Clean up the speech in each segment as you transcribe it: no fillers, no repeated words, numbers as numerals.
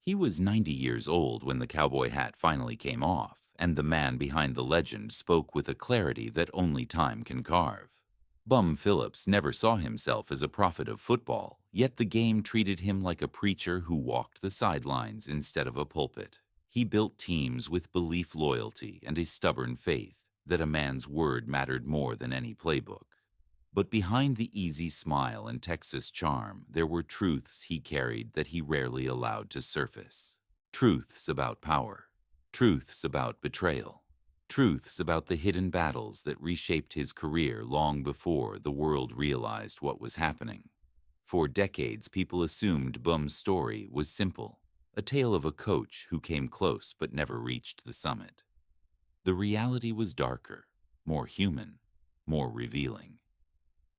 He was 90 years old when the cowboy hat finally came off, and the man behind the legend spoke with a clarity that only time can carve. Bum Phillips never saw himself as a prophet of football, yet the game treated him like a preacher who walked the sidelines instead of a pulpit. He built teams with belief, loyalty, and a stubborn faith that a man's word mattered more than any playbook. But behind the easy smile and Texas charm, there were truths he carried that he rarely allowed to surface. Truths about power. Truths about betrayal. Truths about the hidden battles that reshaped his career long before the world realized what was happening. For decades, people assumed Bum's story was simple, a tale of a coach who came close but never reached the summit. The reality was darker, more human, more revealing.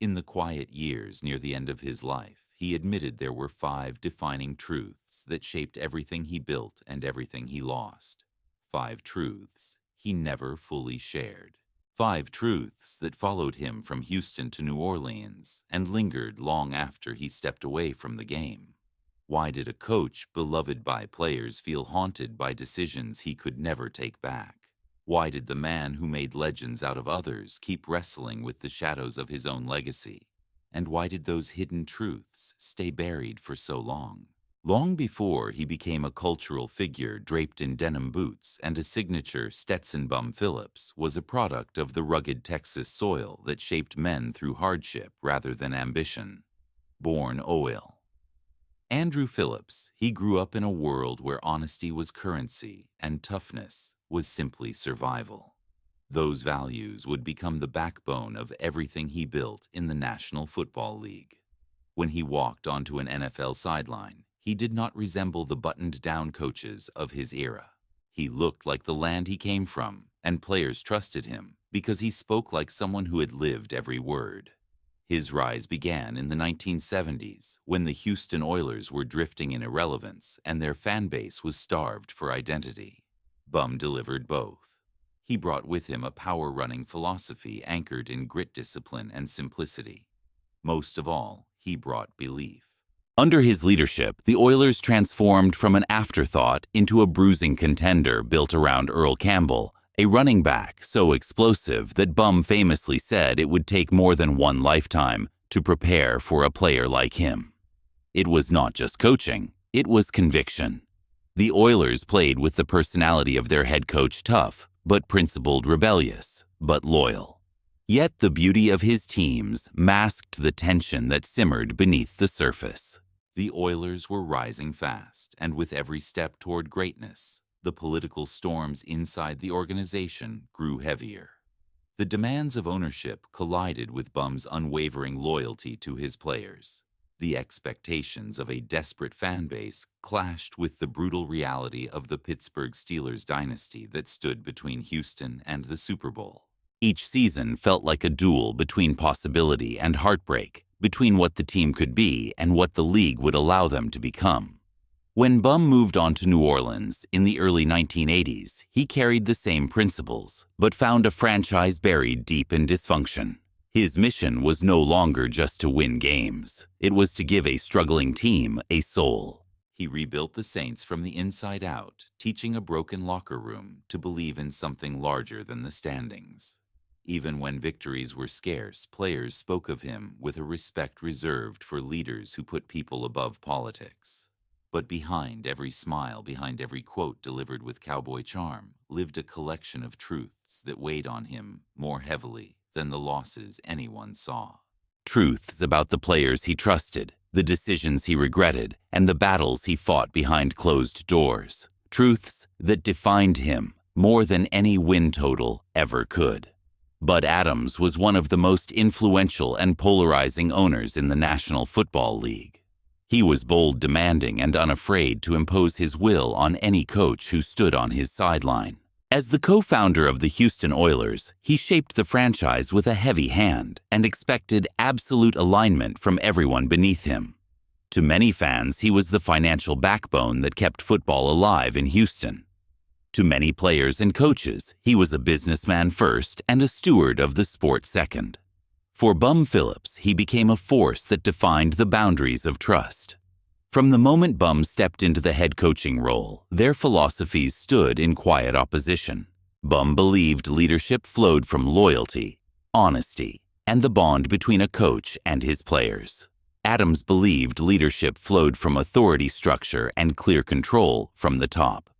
In the quiet years near the end of his life, he admitted there were 5 defining truths that shaped everything he built and everything he lost. 5 truths he never fully shared. 5 truths that followed him from Houston to New Orleans and lingered long after he stepped away from the game. Why did a coach beloved by players feel haunted by decisions he could never take back? Why did the man who made legends out of others keep wrestling with the shadows of his own legacy? And why did those hidden truths stay buried for so long? Long before he became a cultural figure draped in denim boots and a signature Stetson, Bum Phillips was a product of the rugged Texas soil that shaped men through hardship rather than ambition. Born oil. Andrew Phillips, he grew up in a world where honesty was currency and toughness was simply survival. Those values would become the backbone of everything he built in the National Football League. When he walked onto an NFL sideline, he did not resemble the buttoned-down coaches of his era. He looked like the land he came from, and players trusted him because he spoke like someone who had lived every word. His rise began in the 1970s, when the Houston Oilers were drifting in irrelevance and their fan base was starved for identity. Bum delivered both. He brought with him a power-running philosophy anchored in grit, discipline, and simplicity. Most of all, he brought belief. Under his leadership, the Oilers transformed from an afterthought into a bruising contender built around Earl Campbell, a running back so explosive that Bum famously said it would take more than one lifetime to prepare for a player like him. It was not just coaching, it was conviction. The Oilers played with the personality of their head coach, tough, but principled, rebellious, but loyal. Yet the beauty of his teams masked the tension that simmered beneath the surface. The Oilers were rising fast, and with every step toward greatness, the political storms inside the organization grew heavier. The demands of ownership collided with Bum's unwavering loyalty to his players. The expectations of a desperate fan base clashed with the brutal reality of the Pittsburgh Steelers dynasty that stood between Houston and the Super Bowl. Each season felt like a duel between possibility and heartbreak, between what the team could be and what the league would allow them to become. When Bum moved on to New Orleans in the early 1980s, he carried the same principles, but found a franchise buried deep in dysfunction. His mission was no longer just to win games. It was to give a struggling team a soul. He rebuilt the Saints from the inside out, teaching a broken locker room to believe in something larger than the standings. Even when victories were scarce, players spoke of him with a respect reserved for leaders who put people above politics. But behind every smile, behind every quote delivered with cowboy charm, lived a collection of truths that weighed on him more heavily than the losses anyone saw. Truths about the players he trusted, the decisions he regretted, and the battles he fought behind closed doors. Truths that defined him more than any win total ever could. Bud Adams was one of the most influential and polarizing owners in the National Football League. He was bold, demanding, and unafraid to impose his will on any coach who stood on his sideline. As the co-founder of the Houston Oilers, he shaped the franchise with a heavy hand and expected absolute alignment from everyone beneath him. To many fans, he was the financial backbone that kept football alive in Houston. To many players and coaches, he was a businessman first and a steward of the sport second. For Bum Phillips, he became a force that defined the boundaries of trust. From the moment Bum stepped into the head coaching role, their philosophies stood in quiet opposition. Bum believed leadership flowed from loyalty, honesty, and the bond between a coach and his players. Adams believed leadership flowed from authority structure and clear control from the top.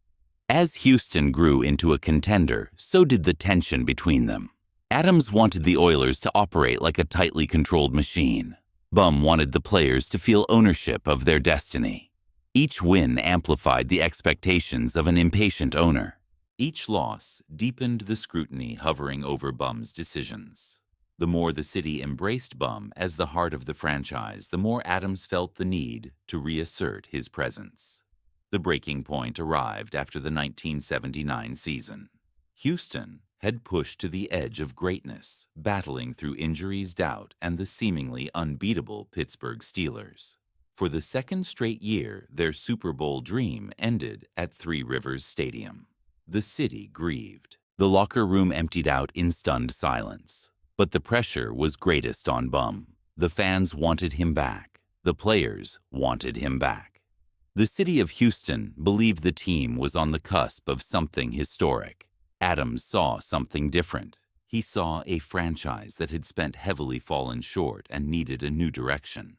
As Houston grew into a contender, so did the tension between them. Adams wanted the Oilers to operate like a tightly controlled machine. Bum wanted the players to feel ownership of their destiny. Each win amplified the expectations of an impatient owner. Each loss deepened the scrutiny hovering over Bum's decisions. The more the city embraced Bum as the heart of the franchise, the more Adams felt the need to reassert his presence. The breaking point arrived after the 1979 season. Houston had pushed to the edge of greatness, battling through injuries, doubt, and the seemingly unbeatable Pittsburgh Steelers. For the second straight year, their Super Bowl dream ended at Three Rivers Stadium. The city grieved. The locker room emptied out in stunned silence. But the pressure was greatest on Bum. The fans wanted him back. The players wanted him back. The city of Houston believed the team was on the cusp of something historic. Adams saw something different. He saw a franchise that had spent heavily fallen short and needed a new direction.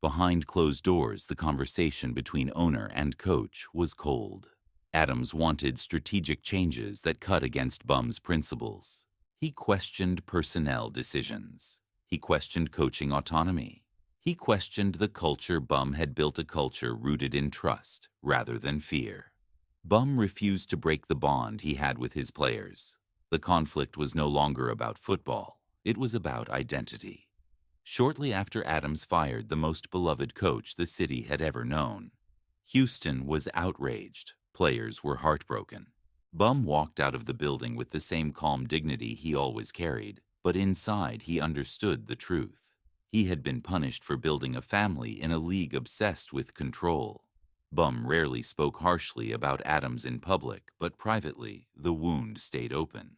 Behind closed doors, the conversation between owner and coach was cold. Adams wanted strategic changes that cut against Bum's principles. He questioned personnel decisions. He questioned coaching autonomy. He questioned the culture. Bum had built a culture rooted in trust rather than fear. Bum refused to break the bond he had with his players. The conflict was no longer about football. It was about identity. Shortly after Adams fired the most beloved coach the city had ever known, Houston was outraged. Players were heartbroken. Bum walked out of the building with the same calm dignity he always carried, but inside he understood the truth. He had been punished for building a family in a league obsessed with control. Bum rarely spoke harshly about Adams in public, but privately, the wound stayed open.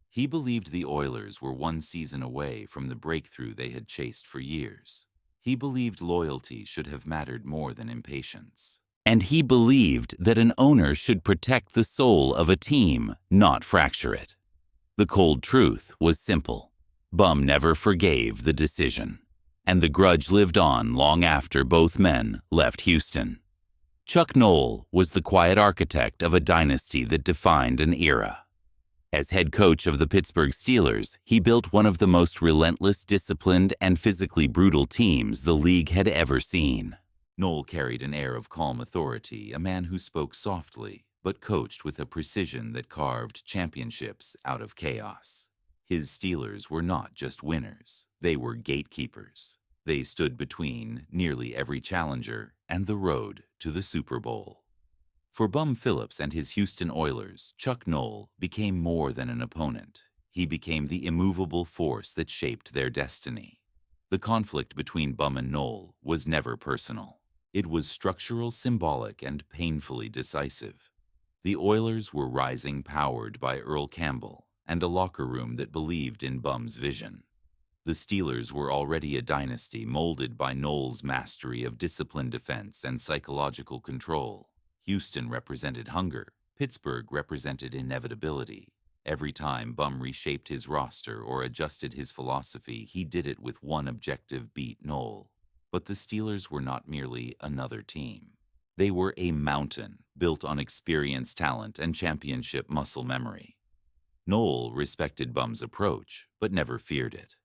He believed the Oilers were one season away from the breakthrough they had chased for years. He believed loyalty should have mattered more than impatience. And he believed that an owner should protect the soul of a team, not fracture it. The cold truth was simple. Bum never forgave the decision, and the grudge lived on long after both men left Houston. Chuck Noll was the quiet architect of a dynasty that defined an era. As head coach of the Pittsburgh Steelers, he built one of the most relentless, disciplined, and physically brutal teams the league had ever seen. Noll carried an air of calm authority, a man who spoke softly, but coached with a precision that carved championships out of chaos. His Steelers were not just winners, they were gatekeepers. They stood between nearly every challenger and the road to the Super Bowl. For Bum Phillips and his Houston Oilers, Chuck Noll became more than an opponent. He became the immovable force that shaped their destiny. The conflict between Bum and Noll was never personal. It was structural, symbolic, and painfully decisive. The Oilers were rising, powered by Earl Campbell and a locker room that believed in Bum's vision. The Steelers were already a dynasty molded by Noll's mastery of disciplined defense and psychological control. Houston represented hunger. Pittsburgh represented inevitability. Every time Bum reshaped his roster or adjusted his philosophy, he did it with one objective: beat Noll. But the Steelers were not merely another team. They were a mountain built on experience, talent, and championship muscle memory. Noll respected Bum's approach, but never feared it.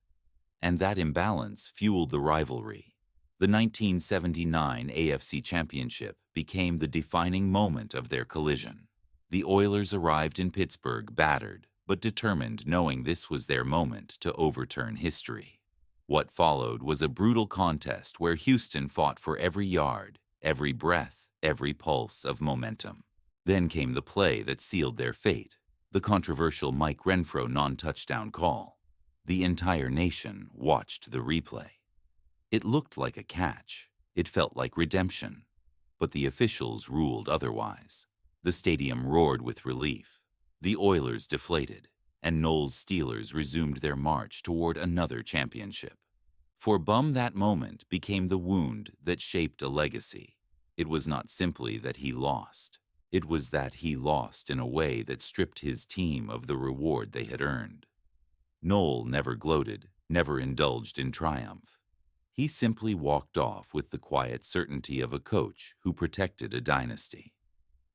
And that imbalance fueled the rivalry. The 1979 AFC Championship became the defining moment of their collision. The Oilers arrived in Pittsburgh battered, but determined, knowing this was their moment to overturn history. What followed was a brutal contest where Houston fought for every yard, every breath, every pulse of momentum. Then came the play that sealed their fate, the controversial Mike Renfro non-touchdown call. The entire nation watched the replay. It looked like a catch. It felt like redemption. But the officials ruled otherwise. The stadium roared with relief. The Oilers deflated, and Noll's Steelers resumed their march toward another championship. For Bum, that moment became the wound that shaped a legacy. It was not simply that he lost. It was that he lost in a way that stripped his team of the reward they had earned. Noel never gloated, never indulged in triumph. He simply walked off with the quiet certainty of a coach who protected a dynasty.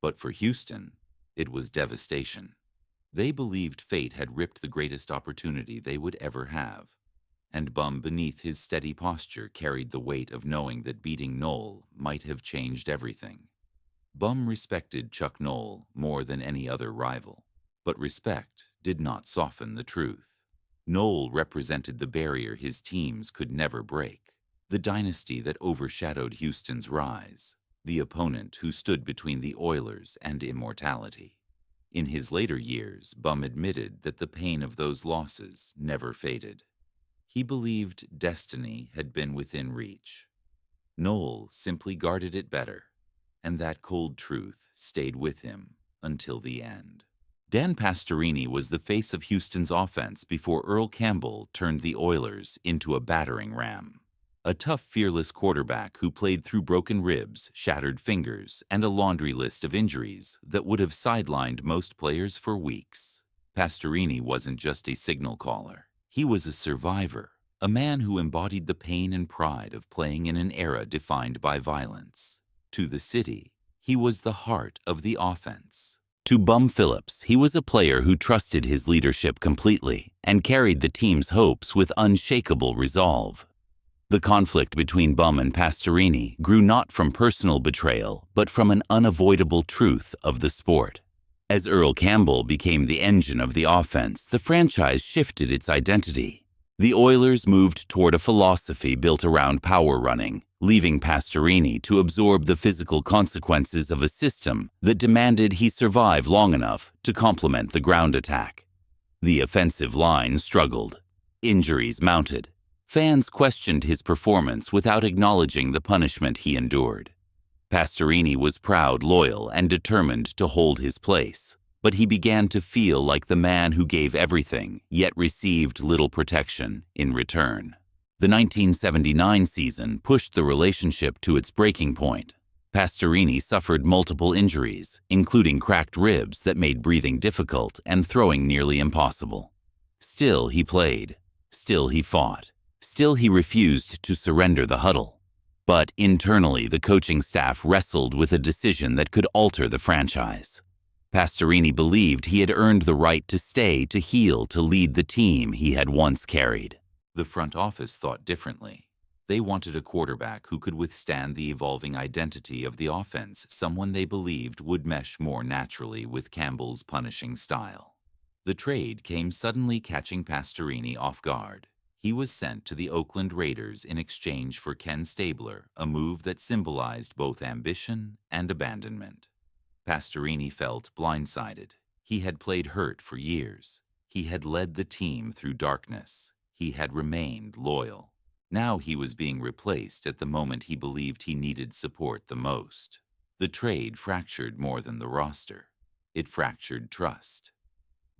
But for Houston, it was devastation. They believed fate had ripped the greatest opportunity they would ever have, and Bum beneath his steady posture carried the weight of knowing that beating Noel might have changed everything. Bum respected Chuck Noll more than any other rival, but respect did not soften the truth. Noll represented the barrier his teams could never break, the dynasty that overshadowed Houston's rise, the opponent who stood between the Oilers and immortality. In his later years, Bum admitted that the pain of those losses never faded. He believed destiny had been within reach. Noel simply guarded it better, and that cold truth stayed with him until the end. Dan Pastorini was the face of Houston's offense before Earl Campbell turned the Oilers into a battering ram. A tough, fearless quarterback who played through broken ribs, shattered fingers, and a laundry list of injuries that would have sidelined most players for weeks. Pastorini wasn't just a signal caller. He was a survivor, a man who embodied the pain and pride of playing in an era defined by violence. To the city, he was the heart of the offense. To Bum Phillips, he was a player who trusted his leadership completely and carried the team's hopes with unshakable resolve. The conflict between Bum and Pastorini grew not from personal betrayal, but from an unavoidable truth of the sport. As Earl Campbell became the engine of the offense, the franchise shifted its identity. The Oilers moved toward a philosophy built around power running, leaving Pastorini to absorb the physical consequences of a system that demanded he survive long enough to complement the ground attack. The offensive line struggled. Injuries mounted. Fans questioned his performance without acknowledging the punishment he endured. Pastorini was proud, loyal, and determined to hold his place, but he began to feel like the man who gave everything, yet received little protection in return. The 1979 season pushed the relationship to its breaking point. Pastorini suffered multiple injuries, including cracked ribs that made breathing difficult and throwing nearly impossible. Still he played. Still he fought. Still he refused to surrender the huddle. But internally, the coaching staff wrestled with a decision that could alter the franchise. Pastorini believed he had earned the right to stay, to heal, to lead the team he had once carried. The front office thought differently. They wanted a quarterback who could withstand the evolving identity of the offense, someone they believed would mesh more naturally with Campbell's punishing style. The trade came suddenly, catching Pastorini off guard. He was sent to the Oakland Raiders in exchange for Ken Stabler, a move that symbolized both ambition and abandonment. Pastorini felt blindsided. He had played hurt for years. He had led the team through darkness. He had remained loyal. Now he was being replaced at the moment he believed he needed support the most. The trade fractured more than the roster. It fractured trust.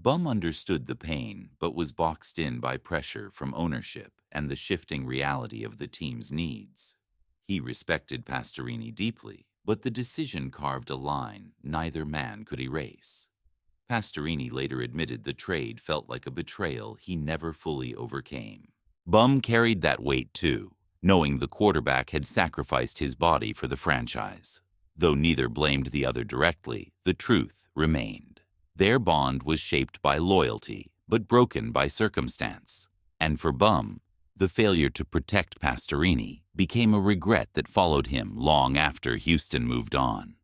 Bum understood the pain, but was boxed in by pressure from ownership and the shifting reality of the team's needs. He respected Pastorini deeply, but the decision carved a line neither man could erase. Pastorini later admitted the trade felt like a betrayal he never fully overcame. Bum carried that weight too, knowing the quarterback had sacrificed his body for the franchise. Though neither blamed the other directly, the truth remained. Their bond was shaped by loyalty, but broken by circumstance. And for Bum, the failure to protect Pastorini became a regret that followed him long after Houston moved on.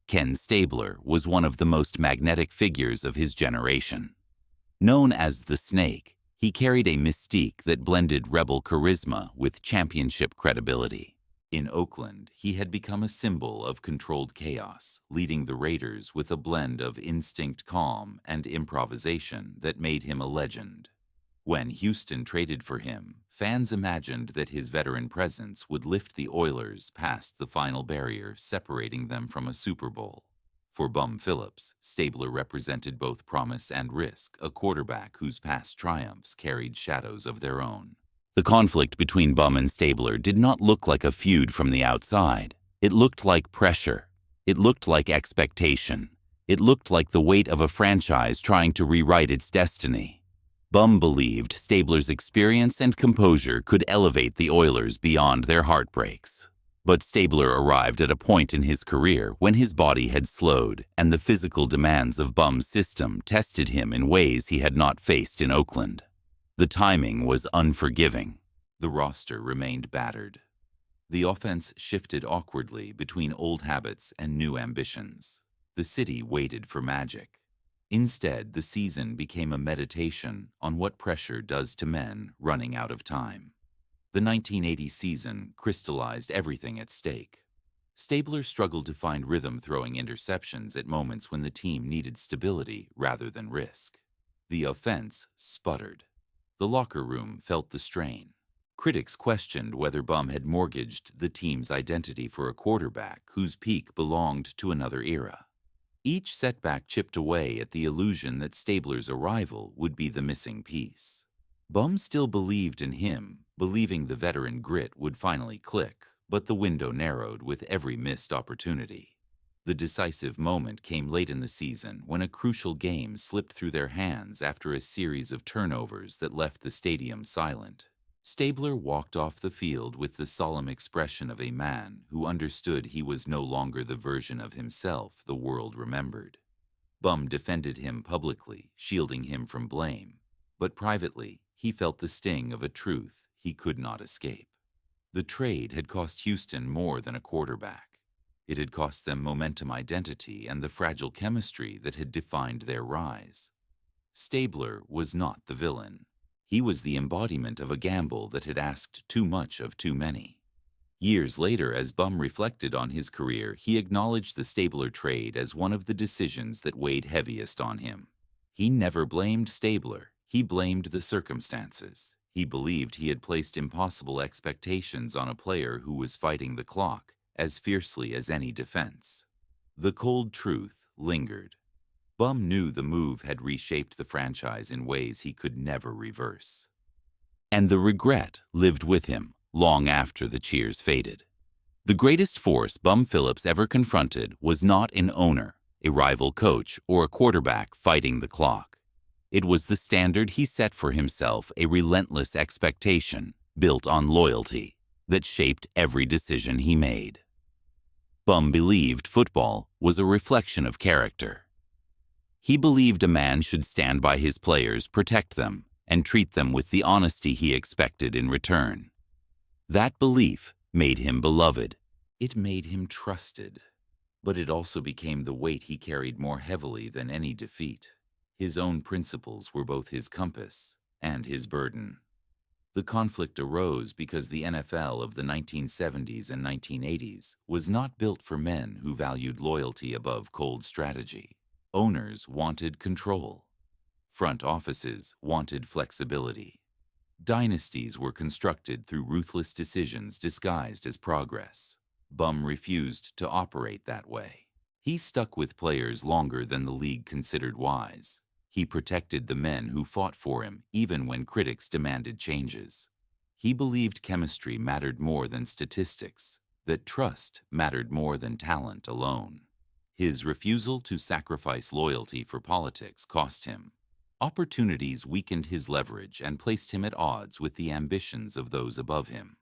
Ken Stabler was one of the most magnetic figures of his generation. Known as the Snake, he carried a mystique that blended rebel charisma with championship credibility. In Oakland, he had become a symbol of controlled chaos, leading the Raiders with a blend of instinct calm and improvisation that made him a legend. When Houston traded for him, fans imagined that his veteran presence would lift the Oilers past the final barrier separating them from a Super Bowl. For Bum Phillips, Stabler represented both promise and risk, a quarterback whose past triumphs carried shadows of their own. The conflict between Bum and Stabler did not look like a feud from the outside. It looked like pressure. It looked like expectation. It looked like the weight of a franchise trying to rewrite its destiny. Bum believed Stabler's experience and composure could elevate the Oilers beyond their heartbreaks. But Stabler arrived at a point in his career when his body had slowed and the physical demands of Bum's system tested him in ways he had not faced in Oakland. The timing was unforgiving. The roster remained battered. The offense shifted awkwardly between old habits and new ambitions. The city waited for magic. Instead, the season became a meditation on what pressure does to men running out of time. The 1980 season crystallized everything at stake. Stabler struggled to find rhythm, throwing interceptions at moments when the team needed stability rather than risk. The offense sputtered. The locker room felt the strain. Critics questioned whether Bum had mortgaged the team's identity for a quarterback whose peak belonged to another era. Each setback chipped away at the illusion that Stabler's arrival would be the missing piece. Bum still believed in him, believing the veteran grit would finally click, but the window narrowed with every missed opportunity. The decisive moment came late in the season when a crucial game slipped through their hands after a series of turnovers that left the stadium silent. Stabler walked off the field with the solemn expression of a man who understood he was no longer the version of himself the world remembered. Bum defended him publicly, shielding him from blame, but privately he felt the sting of a truth he could not escape. The trade had cost Houston more than a quarterback. It had cost them momentum, identity, and the fragile chemistry that had defined their rise. Stabler was not the villain. He was the embodiment of a gamble that had asked too much of too many. Years later, as Bum reflected on his career, he acknowledged the Stabler trade as one of the decisions that weighed heaviest on him. He never blamed Stabler. He blamed the circumstances. He believed he had placed impossible expectations on a player who was fighting the clock as fiercely as any defense. The cold truth lingered. Bum knew the move had reshaped the franchise in ways he could never reverse. And the regret lived with him long after the cheers faded. The greatest force Bum Phillips ever confronted was not an owner, a rival coach, or a quarterback fighting the clock. It was the standard he set for himself, a relentless expectation built on loyalty that shaped every decision he made. Bum believed football was a reflection of character. He believed a man should stand by his players, protect them, and treat them with the honesty he expected in return. That belief made him beloved. It made him trusted. But it also became the weight he carried more heavily than any defeat. His own principles were both his compass and his burden. The conflict arose because the NFL of the 1970s and 1980s was not built for men who valued loyalty above cold strategy. Owners wanted control. Front offices wanted flexibility. Dynasties were constructed through ruthless decisions disguised as progress. Bum refused to operate that way. He stuck with players longer than the league considered wise. He protected the men who fought for him even when critics demanded changes. He believed chemistry mattered more than statistics, that trust mattered more than talent alone. His refusal to sacrifice loyalty for politics cost him. Opportunities weakened his leverage and placed him at odds with the ambitions of those above him.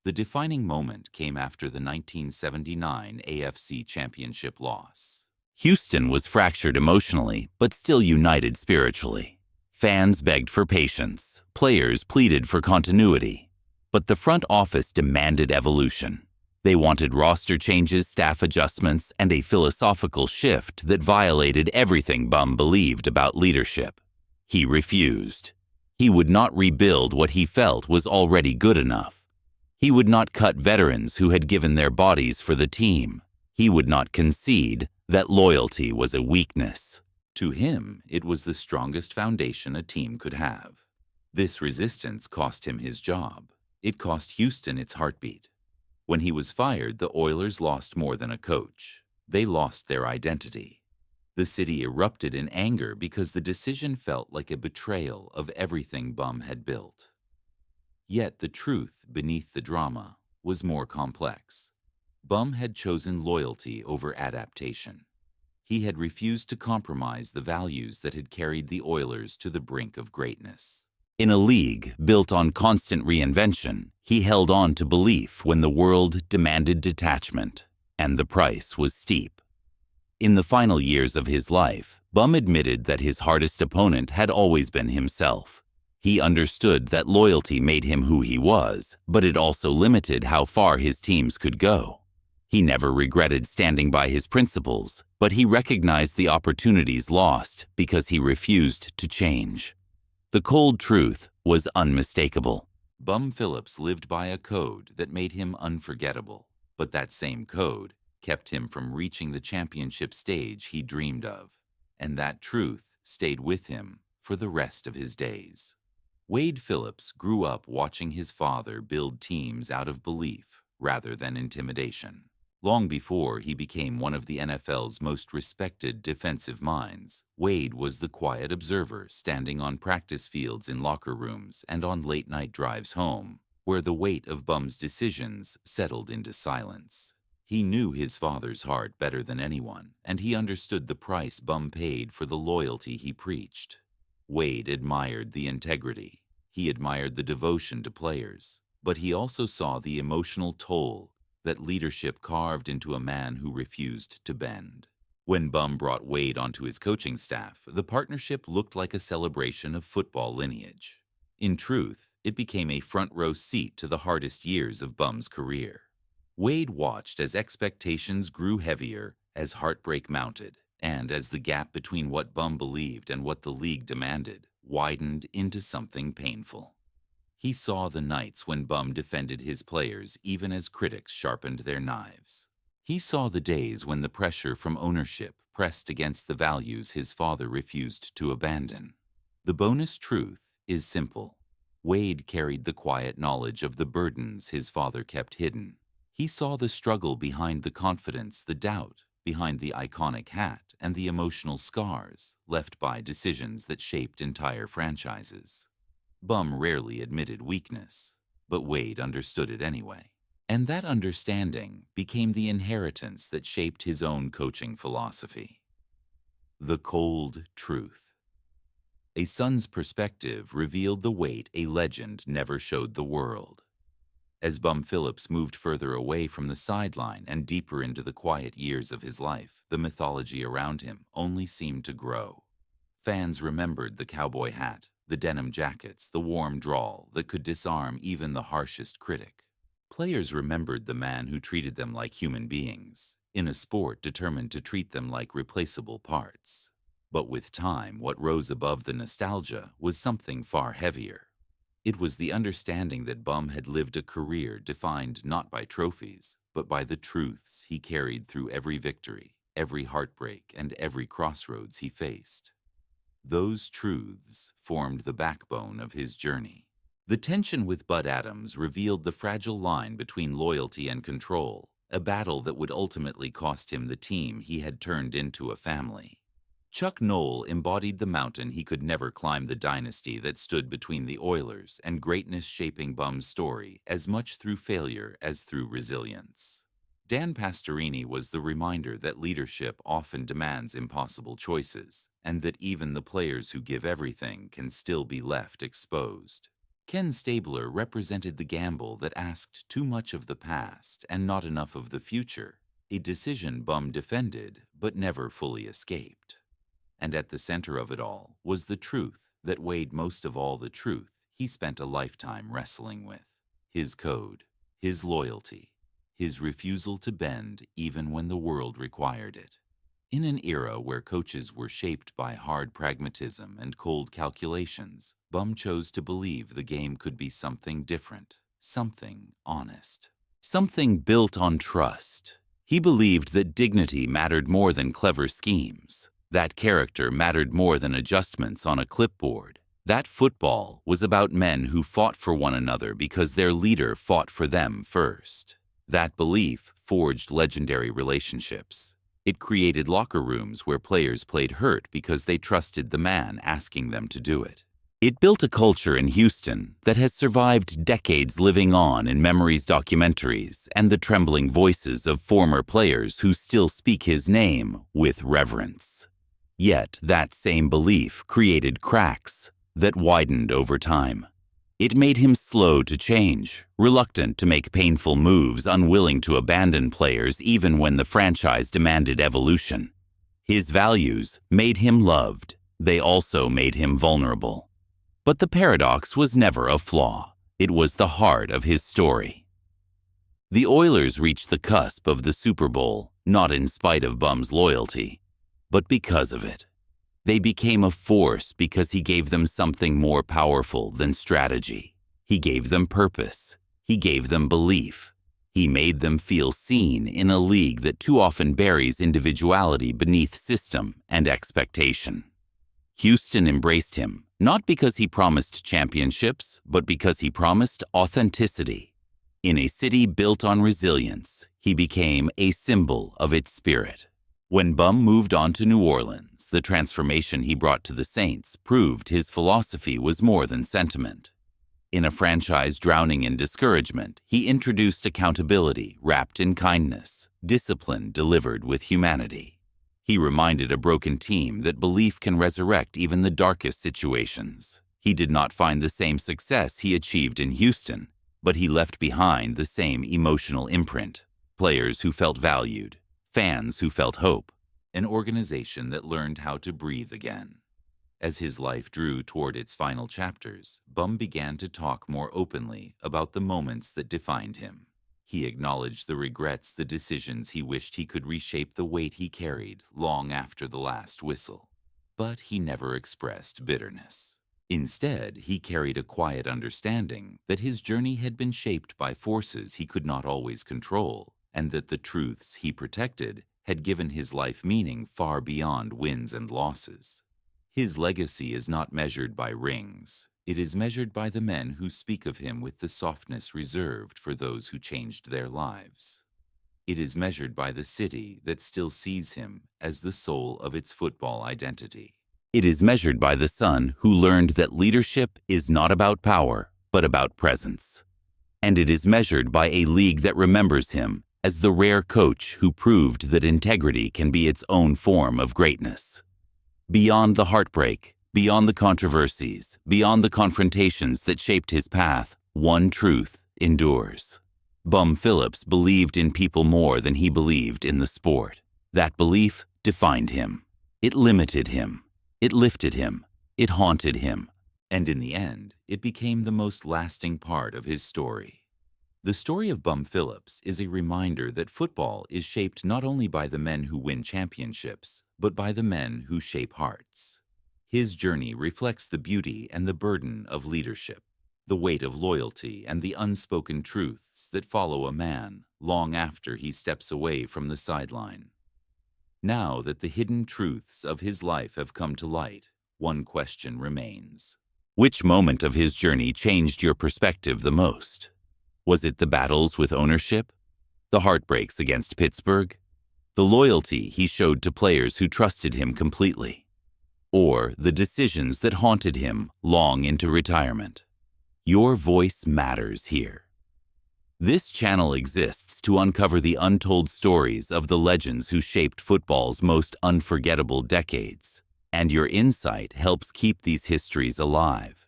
The defining moment came after the 1979 AFC Championship loss. Houston was fractured emotionally, but still united spiritually. Fans begged for patience. Players pleaded for continuity. But the front office demanded evolution. They wanted roster changes, staff adjustments, and a philosophical shift that violated everything Bum believed about leadership. He refused. He would not rebuild what he felt was already good enough. He would not cut veterans who had given their bodies for the team. He would not concede that loyalty was a weakness. To him, it was the strongest foundation a team could have. This resistance cost him his job. It cost Houston its heartbeat. When he was fired, the Oilers lost more than a coach. They lost their identity. The city erupted in anger because the decision felt like a betrayal of everything Bum had built. Yet the truth beneath the drama was more complex. Bum had chosen loyalty over adaptation. He had refused to compromise the values that had carried the Oilers to the brink of greatness. In a league built on constant reinvention, he held on to belief when the world demanded detachment, and the price was steep. In the final years of his life, Bum admitted that his hardest opponent had always been himself. He understood that loyalty made him who he was, but it also limited how far his teams could go. He never regretted standing by his principles, but he recognized the opportunities lost because he refused to change. The cold truth was unmistakable. Bum Phillips lived by a code that made him unforgettable, but that same code kept him from reaching the championship stage he dreamed of, and that truth stayed with him for the rest of his days. Wade Phillips grew up watching his father build teams out of belief rather than intimidation. Long before he became one of the NFL's most respected defensive minds, Wade was the quiet observer standing on practice fields in locker rooms and on late-night drives home, where the weight of Bum's decisions settled into silence. He knew his father's heart better than anyone, and he understood the price Bum paid for the loyalty he preached. Wade admired the integrity. He admired the devotion to players, but he also saw the emotional toll that leadership carved into a man who refused to bend. When Bum brought Wade onto his coaching staff, the partnership looked like a celebration of football lineage. In truth, it became a front-row seat to the hardest years of Bum's career. Wade watched as expectations grew heavier, as heartbreak mounted, and as the gap between what Bum believed and what the league demanded widened into something painful. He saw the nights when Bum defended his players even as critics sharpened their knives. He saw the days when the pressure from ownership pressed against the values his father refused to abandon. The bonus truth is simple. Wade carried the quiet knowledge of the burdens his father kept hidden. He saw the struggle behind the confidence, the doubt behind the iconic hat, and the emotional scars left by decisions that shaped entire franchises. Bum rarely admitted weakness, but Wade understood it anyway. And that understanding became the inheritance that shaped his own coaching philosophy. The cold truth. A son's perspective revealed the weight a legend never showed the world. As Bum Phillips moved further away from the sideline and deeper into the quiet years of his life, the mythology around him only seemed to grow. Fans remembered the cowboy hat, the denim jackets, the warm drawl that could disarm even the harshest critic. Players remembered the man who treated them like human beings, in a sport determined to treat them like replaceable parts. But with time, what rose above the nostalgia was something far heavier. It was the understanding that Bum had lived a career defined not by trophies, but by the truths he carried through every victory, every heartbreak, and every crossroads he faced. Those truths formed the backbone of his journey. The tension with Bud Adams revealed the fragile line between loyalty and control, a battle that would ultimately cost him the team he had turned into a family. Chuck Noll embodied the mountain he could never climb, the dynasty that stood between the Oilers and greatness, shaping Bum's story as much through failure as through resilience. Dan Pastorini was the reminder that leadership often demands impossible choices, and that even the players who give everything can still be left exposed. Ken Stabler represented the gamble that asked too much of the past and not enough of the future, a decision Bum defended but never fully escaped. And at the center of it all was the truth that weighed most of all, the truth he spent a lifetime wrestling with: his code, his loyalty, his refusal to bend even when the world required it. In an era where coaches were shaped by hard pragmatism and cold calculations, Bum chose to believe the game could be something different, something honest, something built on trust. He believed that dignity mattered more than clever schemes, that character mattered more than adjustments on a clipboard, that football was about men who fought for one another because their leader fought for them first. That belief forged legendary relationships. It created locker rooms where players played hurt because they trusted the man asking them to do it. It built a culture in Houston that has survived decades, living on in memories, documentaries, and the trembling voices of former players who still speak his name with reverence. Yet that same belief created cracks that widened over time. It made him slow to change, reluctant to make painful moves, unwilling to abandon players even when the franchise demanded evolution. His values made him loved. They also made him vulnerable. But the paradox was never a flaw. It was the heart of his story. The Oilers reached the cusp of the Super Bowl, not in spite of Bum's loyalty, but because of it. They became a force because he gave them something more powerful than strategy. He gave them purpose. He gave them belief. He made them feel seen in a league that too often buries individuality beneath system and expectation. Houston embraced him, not because he promised championships, but because he promised authenticity. In a city built on resilience, he became a symbol of its spirit. When Bum moved on to New Orleans, the transformation he brought to the Saints proved his philosophy was more than sentiment. In a franchise drowning in discouragement, he introduced accountability wrapped in kindness, discipline delivered with humanity. He reminded a broken team that belief can resurrect even the darkest situations. He did not find the same success he achieved in Houston, but he left behind the same emotional imprint. Players who felt valued, fans who felt hope, an organization that learned how to breathe again. As his life drew toward its final chapters, Bum began to talk more openly about the moments that defined him. He acknowledged the regrets, the decisions he wished he could reshape, the weight he carried long after the last whistle. But he never expressed bitterness. Instead, he carried a quiet understanding that his journey had been shaped by forces he could not always control, and that the truths he protected had given his life meaning far beyond wins and losses. His legacy is not measured by rings. It is measured by the men who speak of him with the softness reserved for those who changed their lives. It is measured by the city that still sees him as the soul of its football identity. It is measured by the son who learned that leadership is not about power, but about presence. And it is measured by a league that remembers him as the rare coach who proved that integrity can be its own form of greatness. Beyond the heartbreak, beyond the controversies, beyond the confrontations that shaped his path, one truth endures. Bum Phillips believed in people more than he believed in the sport. That belief defined him. It limited him. It lifted him. It haunted him. And in the end, it became the most lasting part of his story. The story of Bum Phillips is a reminder that football is shaped not only by the men who win championships, but by the men who shape hearts. His journey reflects the beauty and the burden of leadership, the weight of loyalty and the unspoken truths that follow a man long after he steps away from the sideline. Now that the hidden truths of his life have come to light, one question remains. Which moment of his journey changed your perspective the most? Was it the battles with ownership, the heartbreaks against Pittsburgh, the loyalty he showed to players who trusted him completely, or the decisions that haunted him long into retirement? Your voice matters here. This channel exists to uncover the untold stories of the legends who shaped football's most unforgettable decades, and your insight helps keep these histories alive.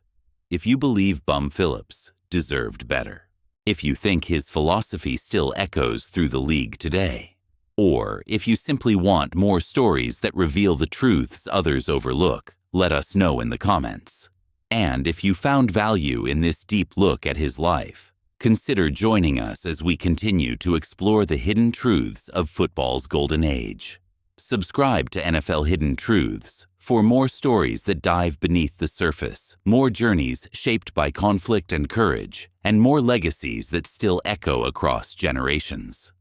If you believe Bum Phillips deserved better, if you think his philosophy still echoes through the league today, or if you simply want more stories that reveal the truths others overlook, let us know in the comments. And if you found value in this deep look at his life, consider joining us as we continue to explore the hidden truths of football's golden age. Subscribe to NFL Hidden Truths for more stories that dive beneath the surface, more journeys shaped by conflict and courage, and more legacies that still echo across generations.